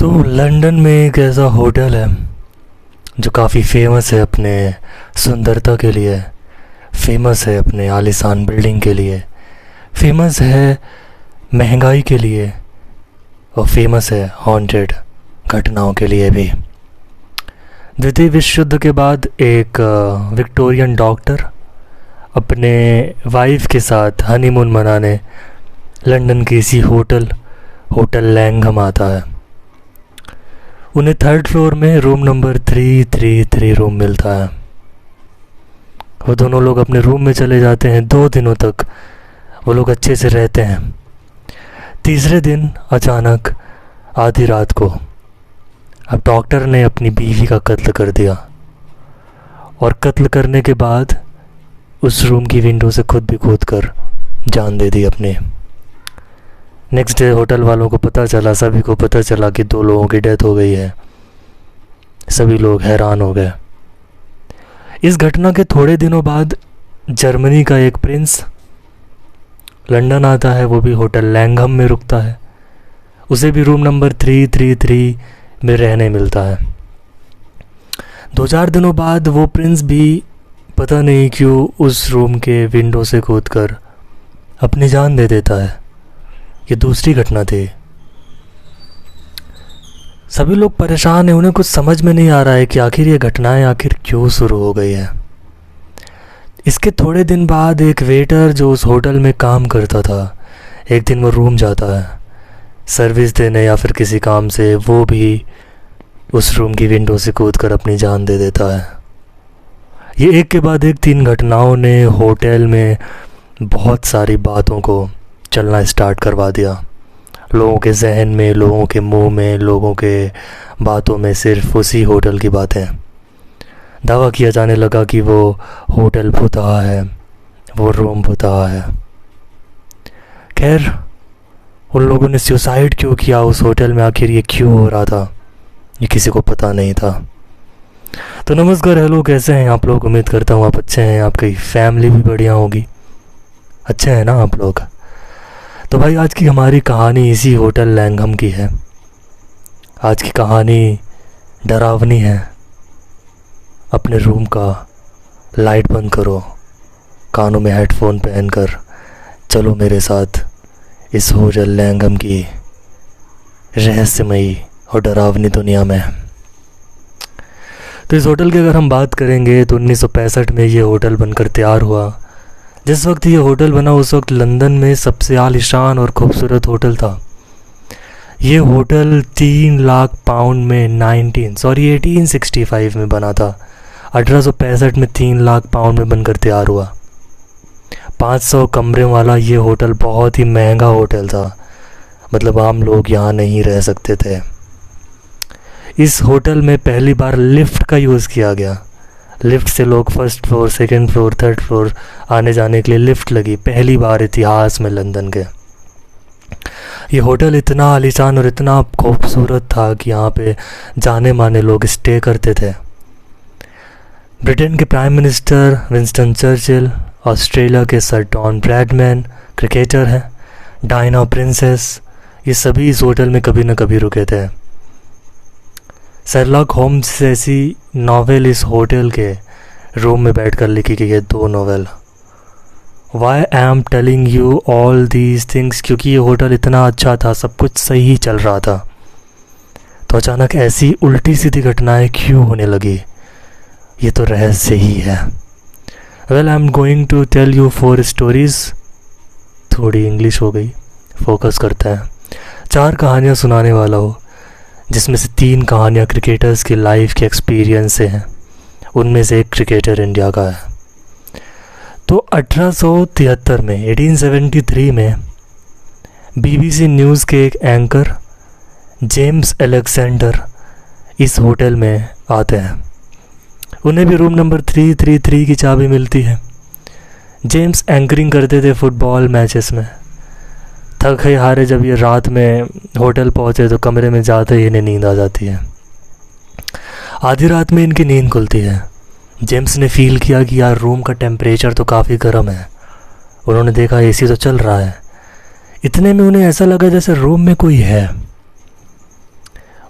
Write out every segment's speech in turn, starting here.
तो लंदन में एक ऐसा होटल है जो काफ़ी फेमस है अपने सुंदरता के लिए, फेमस है अपने आलीशान बिल्डिंग के लिए, फेमस है महंगाई के लिए और फेमस है हॉन्टेड घटनाओं के लिए भी। द्वितीय विश्व युद्ध के बाद एक विक्टोरियन डॉक्टर अपने वाइफ के साथ हनीमून मनाने लंदन के इसी होटल लैंघम आता है। उन्हें थर्ड फ्लोर में रूम नंबर 333 रूम मिलता है। वो दोनों लोग अपने रूम में चले जाते हैं। 2 दिनों तक वो लोग अच्छे से रहते हैं। तीसरे दिन अचानक आधी रात को अब डॉक्टर ने अपनी बीवी का कत्ल कर दिया और कत्ल करने के बाद उस रूम की विंडो से खुद भी कूद कर जान दे दी अपने। नेक्स्ट डे होटल वालों को पता चला, सभी को पता चला कि 2 लोगों की डेथ हो गई है। सभी लोग हैरान हो गए। इस घटना के थोड़े दिनों बाद जर्मनी का एक प्रिंस लंदन आता है। वो भी होटल लैंघम में रुकता है। उसे भी रूम नंबर 333 में रहने मिलता है। 2-4 दिनों बाद वो प्रिंस भी पता नहीं क्यों उस रूम के विंडो से कूदकर अपनी जान दे देता है। ये दूसरी घटना थी। सभी लोग परेशान हैं। उन्हें कुछ समझ में नहीं आ रहा है कि आखिर ये घटनाएं आखिर क्यों शुरू हो गई है। इसके थोड़े दिन बाद एक वेटर जो उस होटल में काम करता था, एक दिन वो रूम जाता है सर्विस देने या फिर किसी काम से। वो भी उस रूम की विंडो से कूदकर अपनी जान दे देता है। ये एक के बाद एक 3 घटनाओं ने होटल में बहुत सारी बातों को चलना स्टार्ट करवा दिया। लोगों के जहन में, लोगों के मुंह में, लोगों के बातों में सिर्फ उसी होटल की बातें। दावा किया जाने लगा कि वो होटल भूतहा है, वो रूम भूतहा है। खैर, उन लोगों ने सुसाइड क्यों किया उस होटल में, आखिर ये क्यों हो रहा था, ये किसी को पता नहीं था। तो नमस्कार, हेलो, कैसे हैं आप लोग? उम्मीद करता हूँ आप अच्छे हैं, आपकी फैमिली भी बढ़िया होगी। अच्छे हैं ना आप लोग? तो भाई, आज की हमारी कहानी इसी होटल लैंघम की है। आज की कहानी डरावनी है। अपने रूम का लाइट बंद करो, कानों में हेडफोन पहनकर चलो मेरे साथ इस होटल लैंघम की रहस्यमयी और डरावनी दुनिया में। तो इस होटल की अगर हम बात करेंगे तो 1965 में ये होटल बनकर तैयार हुआ। जिस वक्त ये होटल बना उस वक्त लंदन में सबसे आलीशान और खूबसूरत होटल था। ये होटल 3 लाख पाउंड में 1865 में बना था। 1865 में 3 लाख पाउंड में बनकर तैयार हुआ। 500 कमरे वाला ये होटल बहुत ही महंगा होटल था। मतलब आम लोग यहाँ नहीं रह सकते थे। इस होटल में पहली बार लिफ्ट का यूज़ किया गया। लिफ्ट से लोग first floor, second floor, third floor आने जाने के लिए लिफ्ट लगी पहली बार इतिहास में लंदन के। ये होटल इतना आलीशान और इतना खूबसूरत था कि यहाँ पे जाने माने लोग स्टे करते थे। ब्रिटेन के prime minister Winston Churchill, Australia के सर डॉन ब्रैडमैन क्रिकेटर हैं, डायना प्रिंसेस, ये सभी इस होटल में कभी न कभी रुके थे। शर्लॉक होम्स जैसी नॉवेल इस होटल के रूम में बैठकर लिखी गई है। 2 novel. Why I am telling you all these things, क्योंकि ये होटल इतना अच्छा था, सब कुछ सही चल रहा था। तो अचानक ऐसी उल्टी सीधी घटनाएं क्यों होने लगी, ये तो रहस्य ही है। Well, I am going to tell you 4 stories. थोड़ी इंग्लिश हो गई, फोकस करते हैं। 4 कहानियाँ सुनाने वाला हो, जिसमें से 3 कहानियाँ क्रिकेटर्स की लाइफ के एक्सपीरियंस से हैं। उनमें से एक क्रिकेटर इंडिया का है। तो 1873 में 1873 में BBC न्यूज़ के एक एंकर जेम्स अलेक्जेंडर इस होटल में आते हैं। उन्हें भी रूम नंबर 333 की चाबी मिलती है। जेम्स एंकरिंग करते थे फुटबॉल मैचेस में। थके हारे जब ये रात में होटल पहुँचे तो कमरे में जाते ही इन्हें नींद आ जाती है। आधी रात में इनकी नींद खुलती है। जेम्स ने फील किया कि यार रूम का टेम्परेचर तो काफ़ी गर्म है। उन्होंने देखा एसी तो चल रहा है। इतने में उन्हें ऐसा लगा जैसे रूम में कोई है।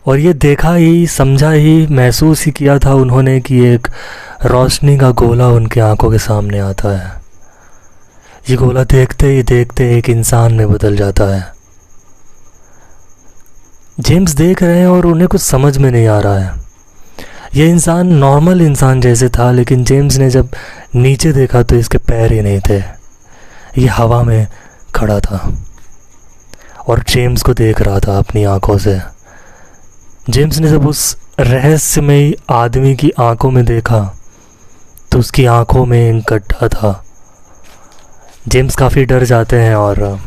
और ये देखा ही, समझा ही, महसूस ही किया था उन्होंने कि एक रोशनी का गोला उनके आंखों के सामने आता है। ये गोला देखते ही देखते एक इंसान में बदल जाता है। जेम्स देख रहे हैं और उन्हें कुछ समझ में नहीं आ रहा है। ये इंसान नॉर्मल इंसान जैसे था, लेकिन जेम्स ने जब नीचे देखा तो इसके पैर ही नहीं थे। ये हवा में खड़ा था और जेम्स को देख रहा था अपनी आंखों से। जेम्स ने जब उस रहस्यमयी आदमी की आंखों में देखा तो उसकी आंखों में एक गड्ढा था। जेम्स काफ़ी डर जाते हैं और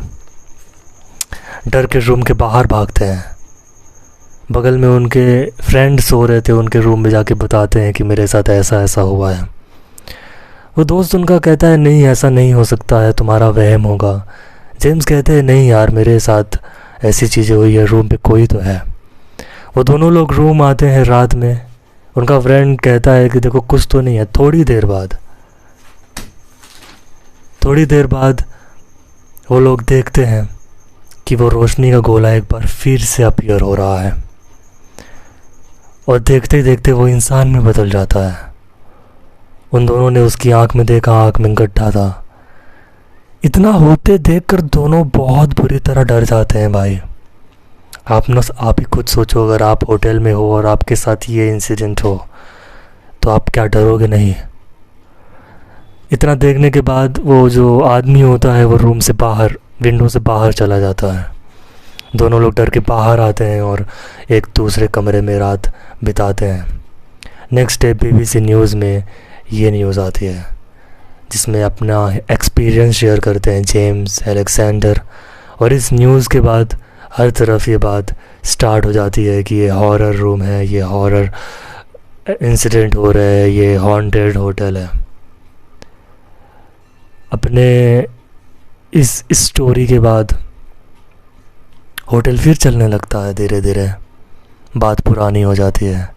डर के रूम के बाहर भागते हैं। बगल में उनके फ्रेंड सो रहे थे, उनके रूम में जाके बताते हैं कि मेरे साथ ऐसा ऐसा हुआ है। वो दोस्त उनका कहता है नहीं ऐसा नहीं हो सकता है, तुम्हारा वहम होगा। जेम्स कहते हैं नहीं यार, मेरे साथ ऐसी चीज़ें हुई है, रूम पे कोई तो है। वो दोनों लोग रूम आते हैं रात में। उनका फ्रेंड कहता है कि देखो कुछ तो नहीं है। थोड़ी देर बाद वो लोग देखते हैं कि वो रोशनी का गोला एक बार फिर से अपीयर हो रहा है और देखते ही देखते वो इंसान में बदल जाता है। उन दोनों ने उसकी आंख में देखा, आंख में गड्ढा था। इतना होते देखकर दोनों बहुत बुरी तरह डर जाते हैं भाई। आप ही खुद सोचो, अगर आप होटल में हो और आपके साथ ये इंसिडेंट हो तो आप क्या डरोगे नहीं। इतना देखने के बाद वो जो आदमी होता है वो रूम से बाहर, विंडो से बाहर चला जाता है। दोनों लोग डर के बाहर आते हैं और एक दूसरे कमरे में रात बिताते हैं। नेक्स्ट डे बीबीसी न्यूज़ में ये न्यूज़ आती है जिसमें अपना एक्सपीरियंस शेयर करते हैं जेम्स अलेक्जेंडर। और इस न्यूज़ के बाद हर तरफ ये बात स्टार्ट हो जाती है कि ये हॉरर रूम है, ये हॉरर इंसिडेंट हो रहा है, ये हॉन्टेड होटल है। अपने इस स्टोरी के बाद होटल फिर चलने लगता है, धीरे धीरे बात पुरानी हो जाती है।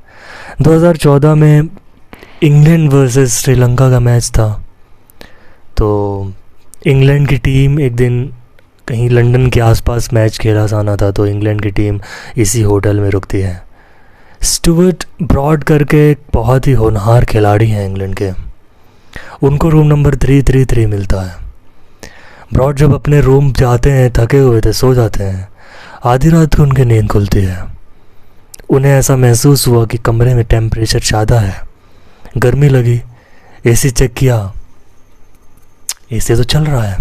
2014 में इंग्लैंड वर्सेस श्रीलंका का मैच था। तो इंग्लैंड की टीम एक दिन कहीं लंदन के आसपास मैच खेला जाना था, तो इंग्लैंड की टीम इसी होटल में रुकती है। स्टुअर्ट ब्रॉड करके एक बहुत ही होनहार खिलाड़ी हैं इंग्लैंड के, उनको रूम नंबर 333 मिलता है। ब्रॉड जब अपने रूम जाते हैं, थके हुए थे, सो जाते हैं। आधी रात को उनकी नींद खुलती है। उन्हें ऐसा महसूस हुआ कि कमरे में टेम्परेचर ज़्यादा है, गर्मी लगी। एसी चेक किया, एसी तो चल रहा है।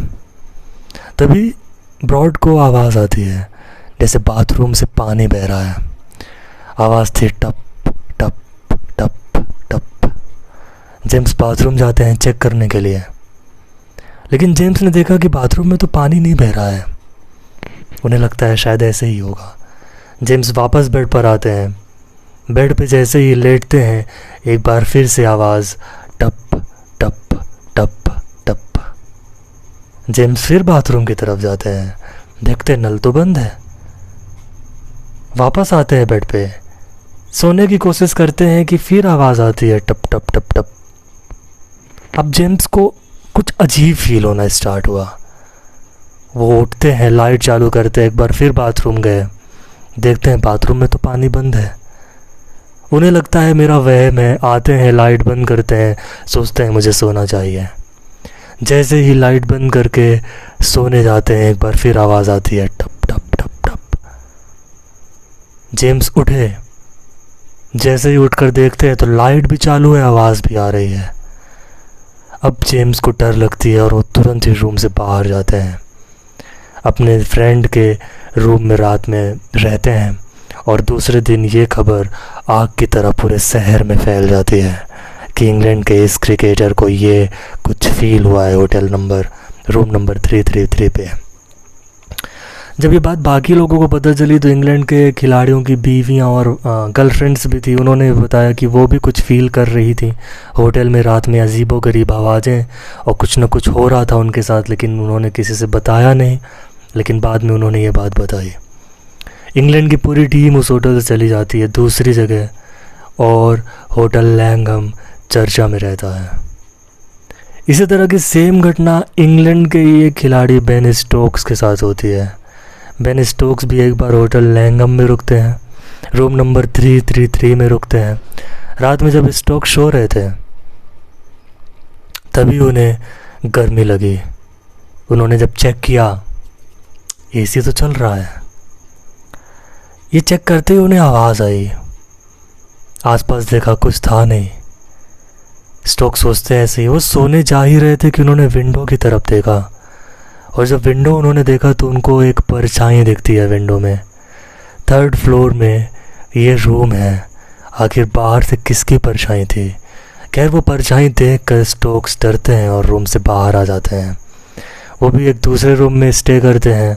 तभी ब्रॉड को आवाज़ आती है जैसे बाथरूम से पानी बह रहा है। आवाज़ थी टप टप टप टप। जेम्स बाथरूम जाते हैं चेक करने के लिए, लेकिन जेम्स ने देखा कि बाथरूम में तो पानी नहीं बह रहा है। उन्हें लगता है शायद ऐसे ही होगा। जेम्स वापस बेड पर आते हैं। बेड पे जैसे ही लेटते हैं, एक बार फिर से आवाज़ टप टप टप टप। जेम्स फिर बाथरूम की तरफ जाते हैं, देखते नल तो बंद है। वापस आते हैं बेड पे, सोने की कोशिश करते हैं कि फिर आवाज़ आती है टप टप टप टप। अब जेम्स को कुछ अजीब फील होना स्टार्ट हुआ। वो उठते हैं, लाइट चालू करते हैं, एक बार फिर बाथरूम गए, देखते हैं बाथरूम में तो पानी बंद है। उन्हें लगता है मेरा वहम है। आते हैं, लाइट बंद करते हैं, सोचते हैं मुझे सोना चाहिए। जैसे ही लाइट बंद करके सोने जाते हैं, एक बार फिर आवाज़ आती है टप टप टप टप। जेम्स उठे, जैसे ही उठकर देखते हैं तो लाइट भी चालू है, आवाज़ भी आ रही है। अब जेम्स को डर लगती है और वो तुरंत ही रूम से बाहर जाते हैं। अपने फ्रेंड के रूम में रात में रहते हैं और दूसरे दिन ये खबर आग की तरह पूरे शहर में फैल जाती है कि इंग्लैंड के इस क्रिकेटर को ये कुछ फील हुआ है होटल नंबर, रूम नंबर 333 पे। जब ये बात बाकी लोगों को पता चली तो इंग्लैंड के खिलाड़ियों की बीवियां और गर्लफ्रेंड्स भी थी, उन्होंने बताया कि वो भी कुछ फील कर रही थी। होटल में रात में अजीबोगरीब आवाज़ें और कुछ न कुछ हो रहा था उनके साथ, लेकिन उन्होंने किसी से बताया नहीं। लेकिन बाद में उन्होंने ये बात बताई। इंग्लैंड की पूरी टीम उस होटल से चली जाती है दूसरी जगह और होटल लैंगहम चर्चा में रहता है। इसी तरह की सेम घटना इंग्लैंड के ही एक खिलाड़ी बेन स्टोक्स के साथ होती है। बेन स्टोक्स भी एक बार होटल लैंगहम में रुकते हैं रूम नंबर 333 में रुकते हैं। रात में जब स्टोक सो रहे थे तभी उन्हें गर्मी लगी। उन्होंने जब चेक किया एसी तो चल रहा है। ये चेक करते ही उन्हें आवाज़ आई। आसपास देखा कुछ था नहीं। स्टोक सोचते ऐसे ही, वो सोने जा ही रहे थे कि उन्होंने विंडो की तरफ देखा, और जब विंडो उन्होंने देखा तो उनको एक परछाई दिखती है विंडो में। 3rd फ्लोर में ये रूम है, आखिर बाहर से किसकी परछाई थी? खैर वो परछाई देख कर स्टोक्स डरते हैं और रूम से बाहर आ जाते हैं। वो भी एक दूसरे रूम में स्टे करते हैं।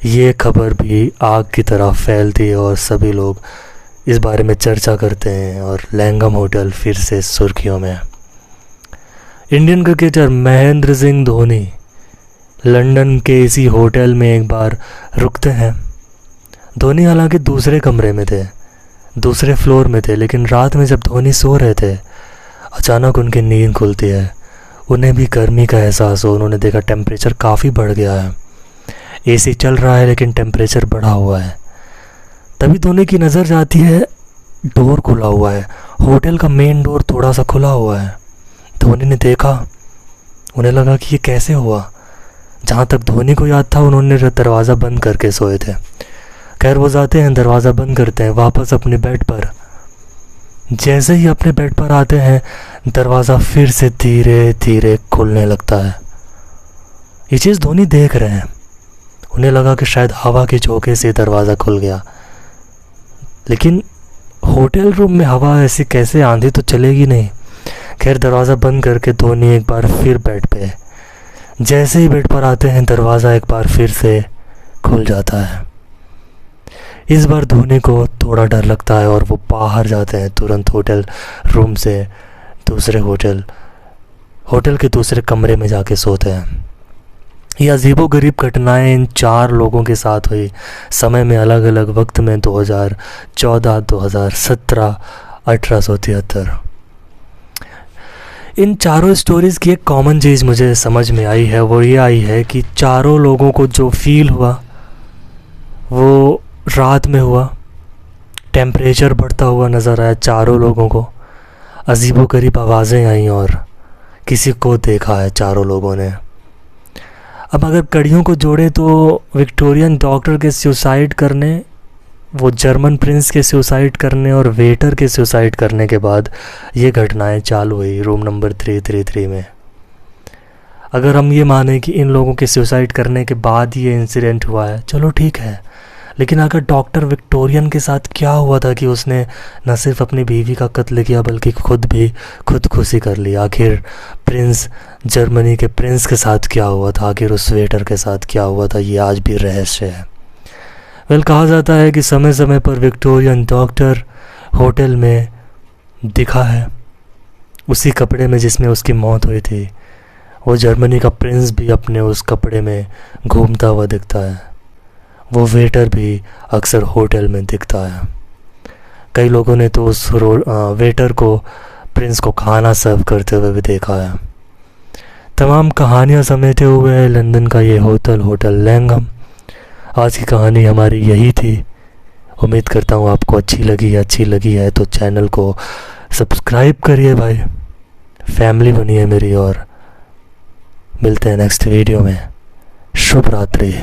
ये खबर भी आग की तरह फैलती है और सभी लोग इस बारे में चर्चा करते हैं और लैंगम होटल फिर से सुर्खियों में। Indian cricketer Mahendra Singh Dhoni London के इसी होटल में एक बार रुकते हैं। धोनी हालांकि दूसरे कमरे में थे, दूसरे फ्लोर में थे, लेकिन रात में जब धोनी सो रहे थे अचानक उनकी नींद खुलती है। उन्हें भी गर्मी का एहसास हो। उन्होंने देखा टेम्परेचर काफ़ी बढ़ गया है। एसी चल रहा है लेकिन टेम्परेचर बढ़ा हुआ है। तभी धोनी की नज़र जाती है, डोर खुला हुआ है। होटल का मेन डोर थोड़ा सा खुला हुआ है। धोनी ने देखा, उन्हें लगा कि ये कैसे हुआ। जहाँ तक धोनी को याद था उन्होंने दरवाज़ा बंद करके सोए थे। खैर वो जाते हैं, दरवाज़ा बंद करते हैं, वापस अपने बेड पर। जैसे ही अपने बेड पर आते हैं दरवाज़ा फिर से धीरे धीरे खुलने लगता है। ये चीज़ धोनी देख रहे हैं। उन्हें लगा कि शायद हवा के झोंके से दरवाज़ा खुल गया, लेकिन होटल रूम में हवा ऐसी कैसे, आंधी तो चलेगी नहीं। खैर दरवाज़ा बंद करके धोनी एक बार फिर बेड पे, जैसे ही बेड पर आते हैं दरवाज़ा एक बार फिर से खुल जाता है। इस बार धोनी को थोड़ा डर लगता है और वो बाहर जाते हैं तुरंत होटल रूम से, दूसरे होटल के दूसरे कमरे में जाके सोते हैं। ये अजीबोगरीब घटनाएं इन 4 लोगों के साथ हुई, समय में अलग अलग वक्त में, 2014, 2017, 1873। इन चारों स्टोरीज़ की एक कॉमन चीज़ मुझे समझ में आई है, वो ये आई है कि चारों लोगों को जो फील हुआ वो रात में हुआ। टेम्परेचर बढ़ता हुआ नज़र आया चारों लोगों को, अजीबोगरीब आवाज़ें आई और किसी को देखा है चारों लोगों ने। अब अगर कड़ियों को जोड़े तो विक्टोरियन डॉक्टर के सुसाइड करने, वो जर्मन प्रिंस के सुसाइड करने और वेटर के सुसाइड करने के बाद ये घटनाएं चालू हुई रूम नंबर 333 में। अगर हम ये माने कि इन लोगों के सुसाइड करने के बाद ये इंसिडेंट हुआ है, चलो ठीक है, लेकिन अगर डॉक्टर विक्टोरियन के साथ क्या हुआ था कि उसने न सिर्फ अपनी बीवी का कत्ल किया बल्कि खुद भी खुदकुशी कर ली। आखिर प्रिंस, जर्मनी के प्रिंस के साथ क्या हुआ था, आखिर उस वेटर के साथ क्या हुआ था, ये आज भी रहस्य है। कहा जाता है कि समय समय पर विक्टोरियन डॉक्टर होटल में दिखा है, उसी कपड़े में जिसमें उसकी मौत हुई थी। वो जर्मनी का प्रिंस भी अपने उस कपड़े में घूमता हुआ दिखता है। वो वेटर भी अक्सर होटल में दिखता है। कई लोगों ने तो उस वेटर को, प्रिंस को खाना सर्व करते हुए भी देखा है। तमाम कहानियाँ समेटे हुए है लंदन का ये होटल लैंगम। आज की कहानी हमारी यही थी। उम्मीद करता हूँ आपको अच्छी लगी है तो चैनल को सब्सक्राइब करिए भाई, फैमिली बनिए मेरी, और मिलते हैं नेक्स्ट वीडियो में। शुभ रात्रि।